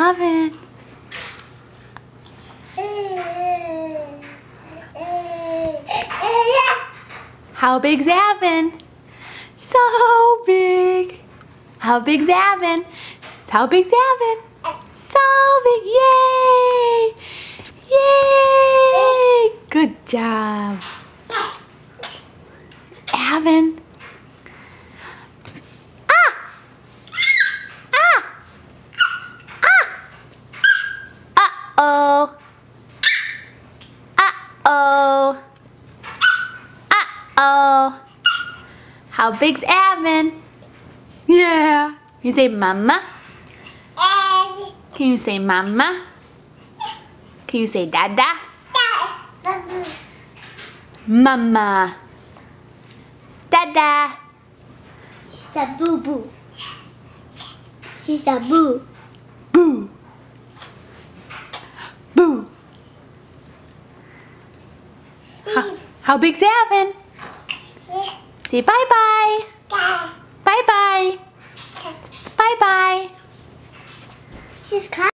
Avin? How big's Avin? So big. How big's Avin? How big's Avin? So big. Yay! Yay! Good job. Avin. Uh-oh. Uh-oh. Uh-oh. How big's Avin? Yeah. You say mama? Can you say mama? Can you say dada? Mama. Dada. She's a boo-boo. She's a boo. Boo. Boo. How big's Avin? Say bye-bye. Bye-bye. Bye-bye. She's